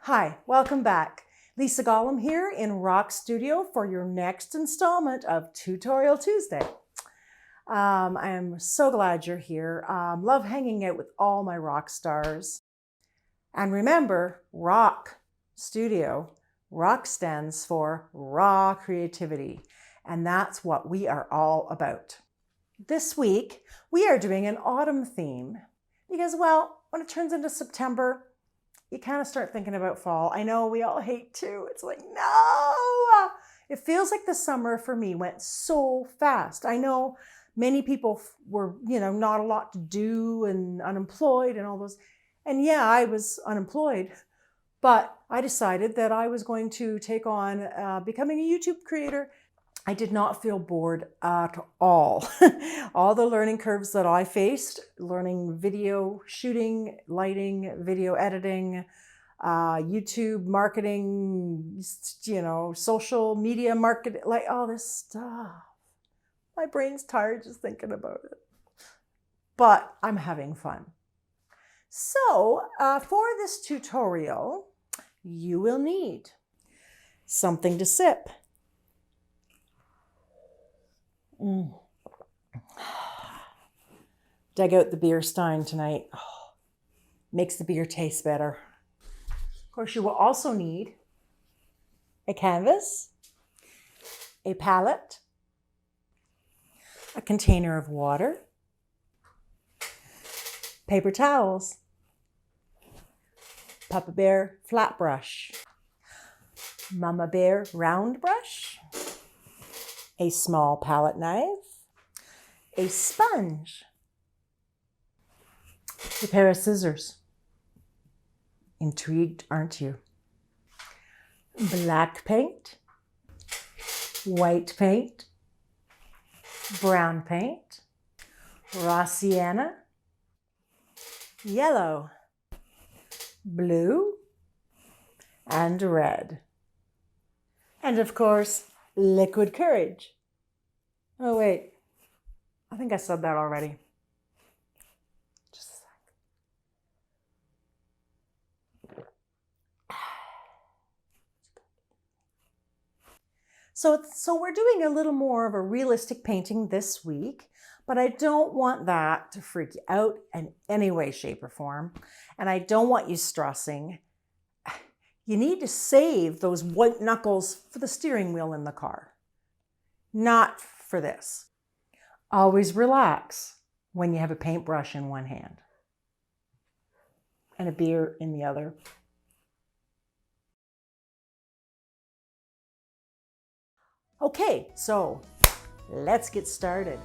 Hi, welcome back. Lisa Gollum here in Rock Studio for your next installment of Tutorial Tuesday. I am so glad you're here. Love hanging out with all my rock stars. And remember, Rock Studio, rock stands for raw creativity. And that's what we are all about. This week, we are doing an autumn theme because, well, when it turns into September, you kind of start thinking about fall. I know we all hate to. It's like, no! It feels like the summer for me went so fast. I know many people were, not a lot to do and unemployed and all those. And yeah, I was unemployed, but I decided that I was going to take on becoming a YouTube creator. I did not feel bored at all. All the learning curves that I faced, learning video shooting, lighting, video editing, YouTube marketing, social media marketing, like all this stuff. My brain's tired just thinking about it. But I'm having fun. So for this tutorial, you will need something to sip. Dug out the beer stein tonight. Oh, makes the beer taste better. Of course, you will also need a canvas, a palette, a container of water, paper towels, Papa Bear flat brush, Mama Bear round brush, a small palette knife, a sponge, a pair of scissors. Intrigued, aren't you? Black paint, white paint, brown paint, raw sienna, yellow, blue, and red. And of course, liquid courage. Oh, wait. I think I said that already. Just a sec. So we're doing a little more of a realistic painting this week, but I don't want that to freak you out in any way, shape, or form. And I don't want you stressing. You need to save those white knuckles for the steering wheel in the car, not for this. Always relax when you have a paintbrush in one hand and a beer in the other. Okay, so let's get started.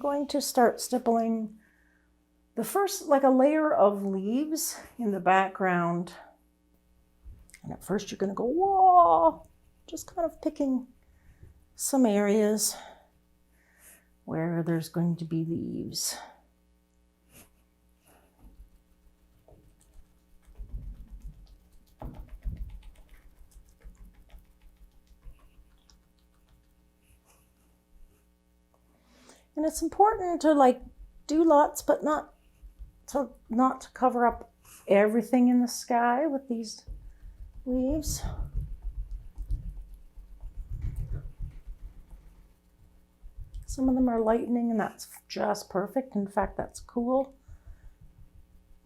going to start stippling the first, like a layer of leaves in the background. And at first you're going to go, whoa, just kind of picking some areas where there's going to be leaves. And it's important to like do lots, but not to cover up everything in the sky with these leaves. Some of them are lightning, and that's just perfect. In fact, that's cool.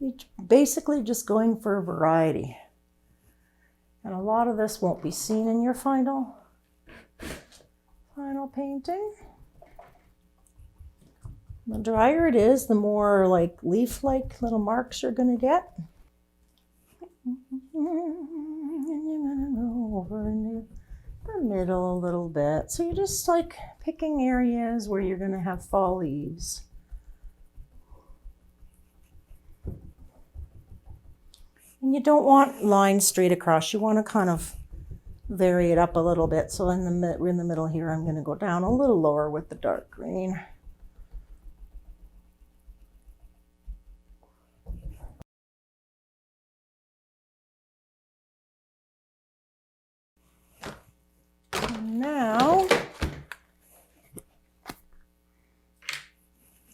You're basically just going for a variety. And a lot of this won't be seen in your final painting. The drier it is, the more like leaf-like little marks you're going to get. And you're going to go over into the middle a little bit. So you're just like picking areas where you're going to have fall leaves. And you don't want lines straight across. You want to kind of vary it up a little bit. So in the middle here, I'm going to go down a little lower with the dark green. Now,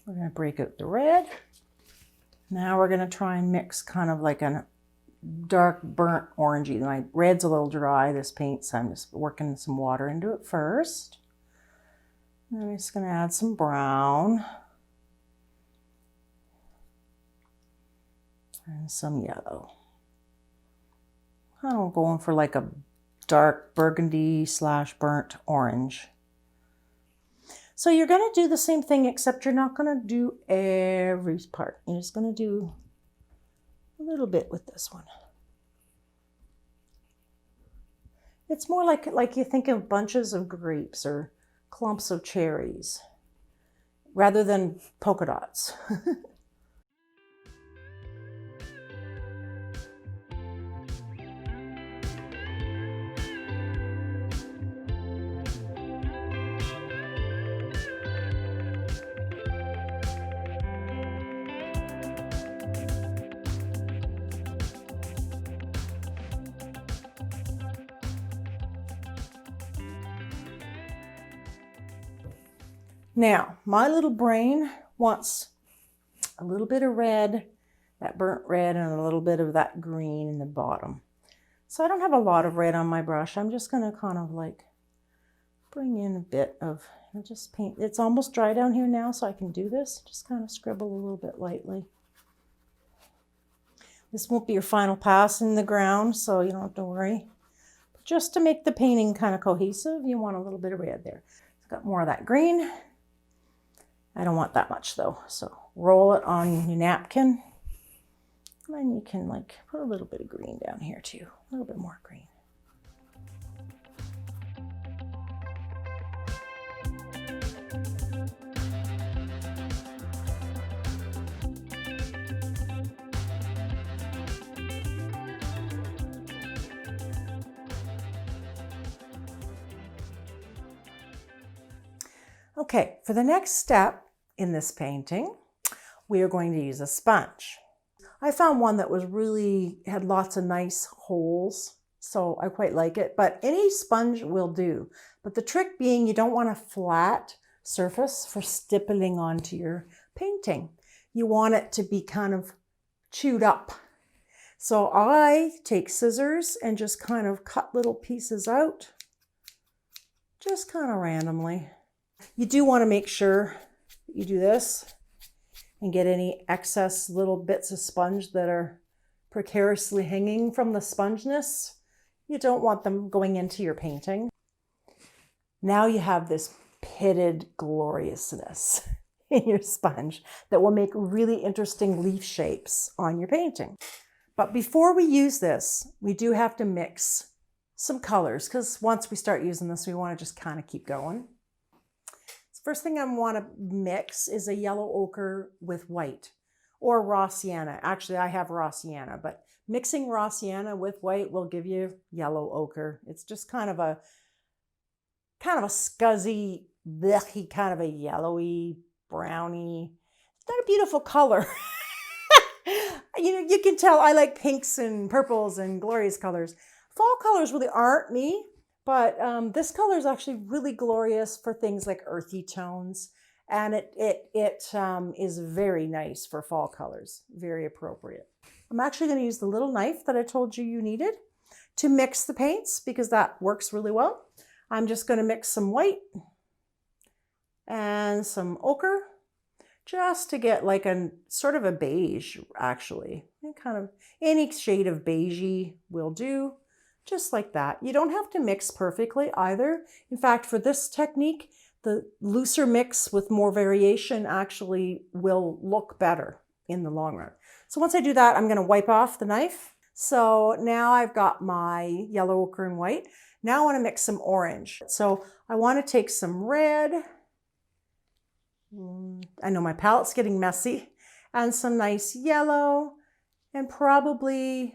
we're going to break out the red. Now we're going to try and mix kind of like a dark burnt orangey. My red's a little dry, this paint, so I'm just working some water into it first. And I'm just going to add some brown. And some yellow. I'm going for like a dark burgundy / burnt orange. So you're going to do the same thing, except you're not going to do every part. You're just going to do a little bit with this one. It's more like you think of bunches of grapes or clumps of cherries rather than polka dots. Now, my little brain wants a little bit of red, that burnt red, and a little bit of that green in the bottom. So I don't have a lot of red on my brush. I'm just going to kind of like bring in a bit of, I'll just paint. It's almost dry down here now, so I can do this. Just kind of scribble a little bit lightly. This won't be your final pass in the ground, so you don't have to worry. But just to make the painting kind of cohesive, you want a little bit of red there. I've got more of that green. I don't want that much though, so roll it on your napkin. And then you can like put a little bit of green down here too, a little bit more green. Okay, for the next step in this painting, we are going to use a sponge. I found one that had lots of nice holes, so I quite like it, but any sponge will do. But the trick being you don't want a flat surface for stippling onto your painting. You want it to be kind of chewed up. So I take scissors and just kind of cut little pieces out, just kind of randomly. You do want to make sure you do this and get any excess little bits of sponge that are precariously hanging from the spongeness. You don't want them going into your painting. Now you have this pitted gloriousness in your sponge that will make really interesting leaf shapes on your painting. But before we use this, we do have to mix some colors, because once we start using this, we want to just kind of keep going. First thing I want to mix is a yellow ochre with white or raw sienna. Actually, I have raw sienna, but mixing raw sienna with white will give you yellow ochre. It's just kind of a scuzzy, blech-y, kind of a yellowy, browny. It's not a beautiful color. You can tell I like pinks and purples and glorious colors. Fall colors really aren't me, but this color is actually really glorious for things like earthy tones. And it is very nice for fall colors, very appropriate. I'm actually going to use the little knife that I told you needed to mix the paints because that works really well. I'm just going to mix some white and some ochre just to get like a sort of a beige, actually. And kind of any shade of beigey will do, just like that. You don't have to mix perfectly either. In fact, for this technique, the looser mix with more variation actually will look better in the long run. So once I do that, I'm going to wipe off the knife. So now I've got my yellow ochre and white. Now I want to mix some orange. So I want to take some red. I know my palette's getting messy. And some nice yellow and probably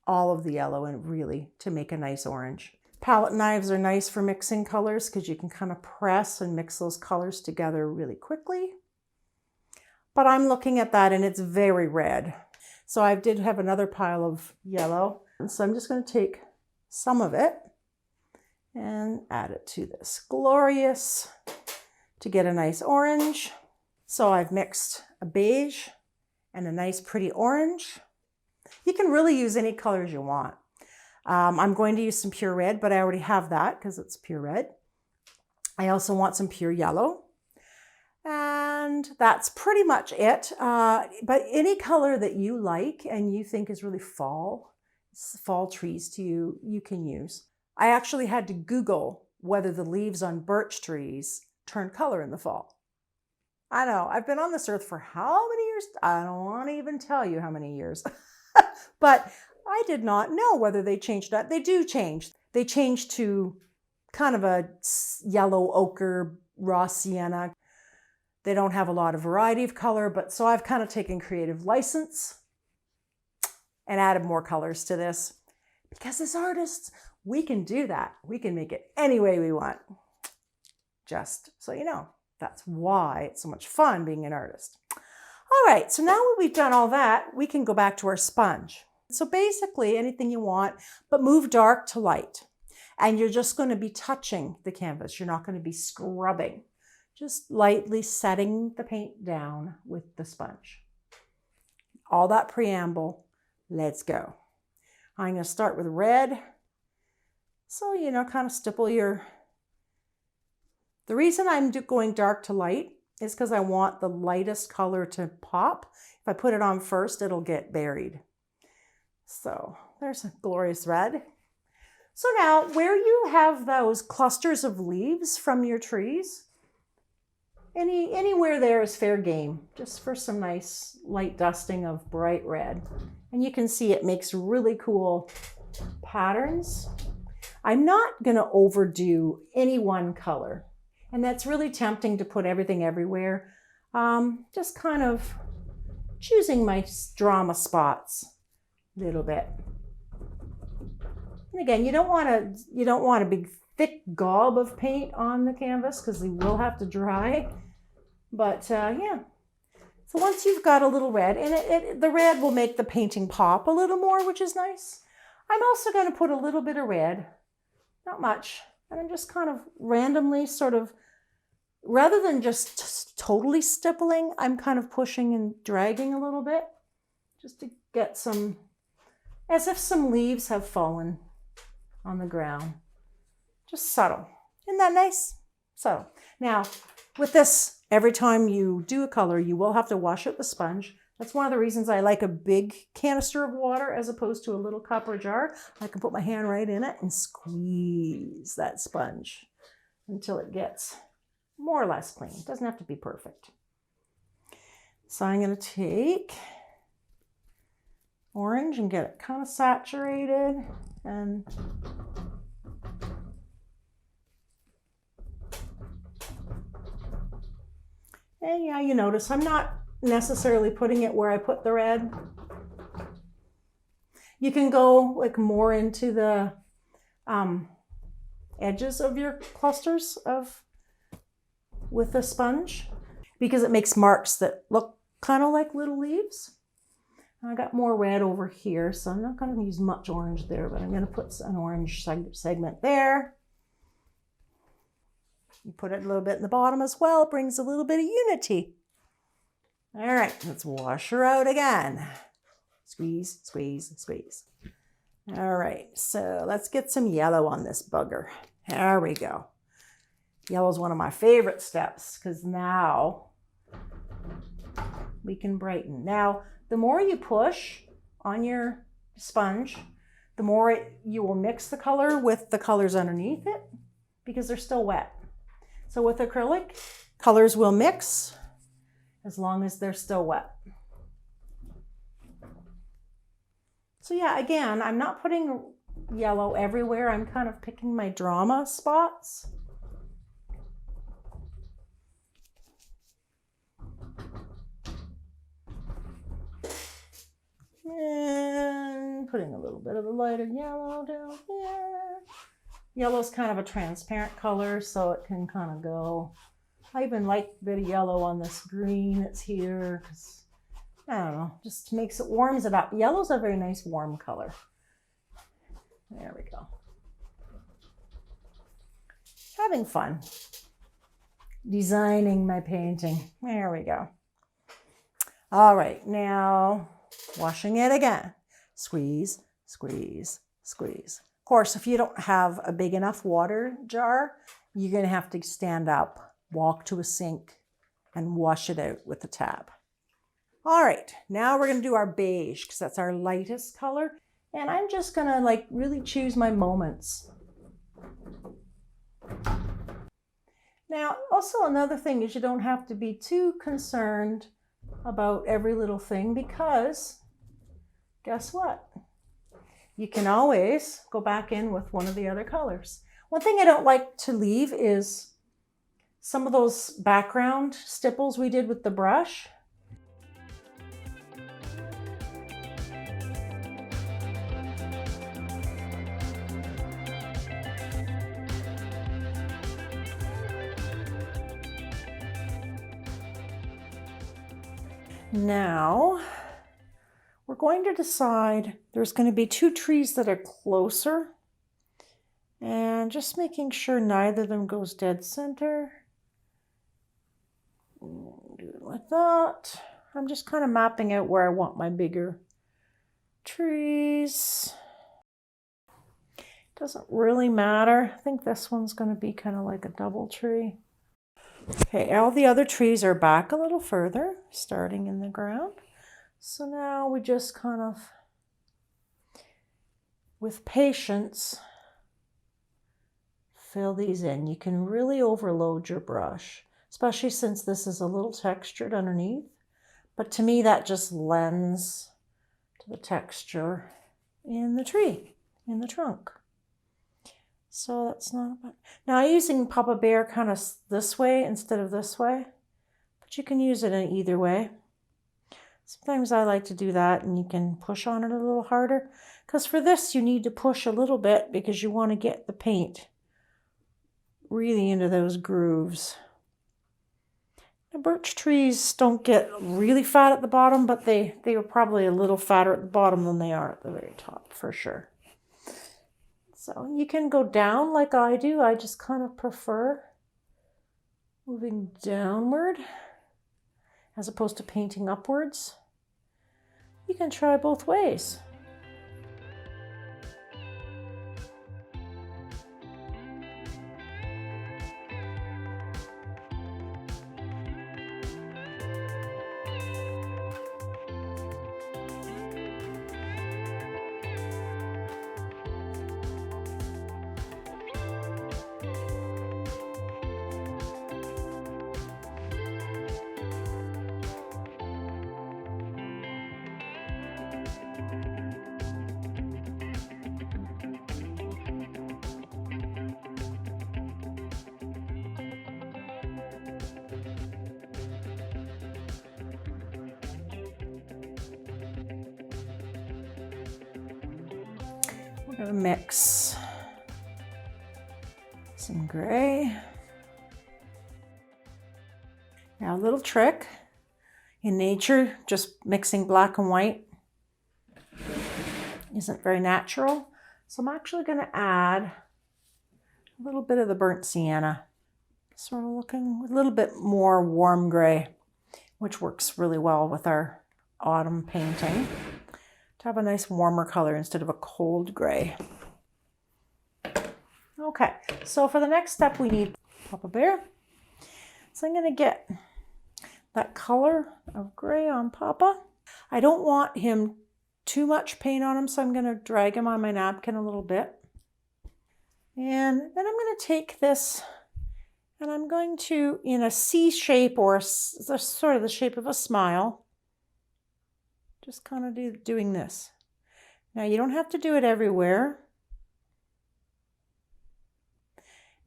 all of the yellow and really to make a nice orange. Palette knives are nice for mixing colors because you can kind of press and mix those colors together really quickly. But I'm looking at that and it's very red. So I did have another pile of yellow. And so I'm just going to take some of it and add it to this. Glorious to get a nice orange. So I've mixed a beige and a nice pretty orange. You can really use any colors you want. I'm going to use some pure red, but I already have that because it's pure red. I also want some pure yellow. And that's pretty much it. But any color that you like and you think is really fall trees to you, you can use. I actually had to Google whether the leaves on birch trees turn color in the fall. I know, I've been on this earth for how many years? I don't want to even tell you how many years. But I did not know whether they changed that. They do change. They change to kind of a yellow ochre, raw sienna. They don't have a lot of variety of color, but so I've kind of taken creative license and added more colors to this. Because as artists, we can do that. We can make it any way we want. Just so you know, that's why it's so much fun being an artist. All right, so now that we've done all that, we can go back to our sponge. So basically anything you want, but move dark to light. And you're just going to be touching the canvas. You're not going to be scrubbing. Just lightly setting the paint down with the sponge. All that preamble, let's go. I'm going to start with red. So, kind of stipple your... The reason I'm going dark to light is because I want the lightest color to pop. If I put it on first, it'll get buried. So there's a glorious red. So now where you have those clusters of leaves from your trees, anywhere there is fair game, just for some nice light dusting of bright red. And you can see it makes really cool patterns. I'm not going to overdo any one color. And that's really tempting to put everything everywhere. Just kind of choosing my drama spots a little bit. And again, you don't want a big thick gob of paint on the canvas because they will have to dry. But yeah. So once you've got a little red, and the red will make the painting pop a little more, which is nice. I'm also going to put a little bit of red, not much, and I'm just kind of randomly sort of, rather than just totally stippling, I'm kind of pushing and dragging a little bit just to get some, as if some leaves have fallen on the ground. Just subtle. Isn't that nice? Subtle. Now, with this, every time you do a color, you will have to wash it with a sponge. That's one of the reasons I like a big canister of water as opposed to a little cup or jar. I can put my hand right in it and squeeze that sponge until it gets more or less clean. It doesn't have to be perfect. So I'm going to take orange and get it kind of saturated and And yeah, you notice I'm not necessarily putting it where I put the red. You can go like more into the edges of your clusters with a sponge, because it makes marks that look kind of like little leaves. I got more red over here, so I'm not going to use much orange there, but I'm going to put an orange segment there. You put it a little bit in the bottom as well. It brings a little bit of unity. All right, let's wash her out again. Squeeze, squeeze, squeeze. All right, so let's get some yellow on this bugger. There we go. Yellow is one of my favorite steps because now we can brighten. Now, the more you push on your sponge, the more you will mix the color with the colors underneath it because they're still wet. So with acrylic, colors will mix as long as they're still wet. So yeah, again, I'm not putting yellow everywhere. I'm kind of picking my drama spots. And putting a little bit of the lighter yellow down here. Yellow's kind of a transparent color, so it can kind of go. I even like a bit of yellow on this green that's here, because I don't know, just makes it, warms it up. Yellow's a very nice warm color. There we go. Having fun designing my painting. There we go. All right, now washing it again. Squeeze, squeeze, squeeze. Of course, if you don't have a big enough water jar, you're going to have to stand up, walk to a sink, and wash it out with the tap. All right, now we're going to do our beige because that's our lightest color. And I'm just going to like really choose my moments. Now, also another thing is you don't have to be too concerned about every little thing, because guess what? You can always go back in with one of the other colors. One thing I don't like to leave is some of those background stipples we did with the brush. Now, we're going to decide, there's going to be two trees that are closer, and just making sure neither of them goes dead center. Do it like that. I'm just kind of mapping out where I want my bigger trees. Doesn't really matter. I think this one's going to be kind of like a double tree. Okay, all the other trees are back a little further, starting in the ground. So now we just kind of, with patience, fill these in. You can really overload your brush, especially since this is a little textured underneath. But to me, that just lends to the texture in the tree, in the trunk. So that's not bad. Now I'm using Papa Bear kind of this way instead of this way, but you can use it in either way. Sometimes I like to do that, and you can push on it a little harder, because for this you need to push a little bit because you want to get the paint really into those grooves. The birch trees don't get really fat at the bottom, but they are probably a little fatter at the bottom than they are at the very top, for sure. So you can go down like I do. I just kind of prefer moving downward as opposed to painting upwards. You can try both ways. Gonna mix some gray. Now a little trick. In nature, just mixing black and white isn't very natural. So I'm actually gonna add a little bit of the burnt sienna. Sort of looking a little bit more warm gray, which works really well with our autumn painting. To have a nice warmer color instead of a cold gray. Okay, so for the next step we need Papa Bear. So I'm gonna get that color of gray on Papa. I don't want him too much paint on him, so I'm gonna drag him on my napkin a little bit. And then I'm gonna take this and I'm going to, in a C shape or sort of the shape of a smile, just kind of doing this. Now you don't have to do it everywhere.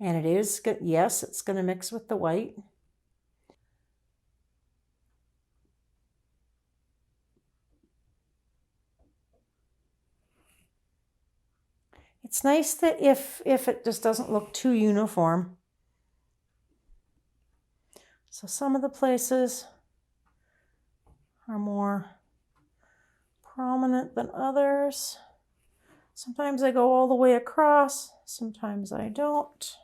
And it is good. Yes, it's going to mix with the white. It's nice that if it just doesn't look too uniform. So some of the places are more prominent than others. Sometimes I go all the way across, sometimes I don't.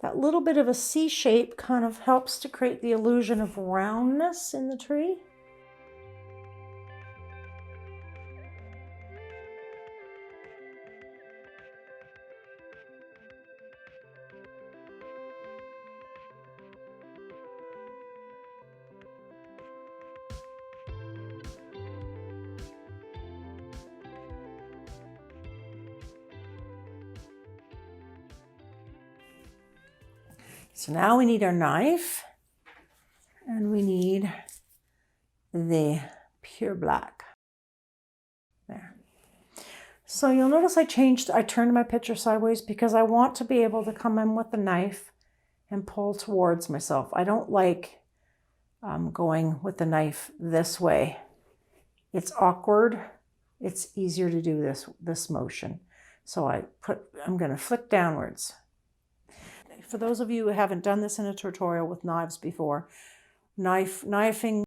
That little bit of a C shape kind of helps to create the illusion of roundness in the tree. So now we need our knife and we need the pure black. There. So you'll notice I turned my picture sideways because I want to be able to come in with the knife and pull towards myself. I don't like going with the knife this way. It's awkward. It's easier to do this motion. So I'm going to flick downwards. For those of you who haven't done this in a tutorial with knives before, knifing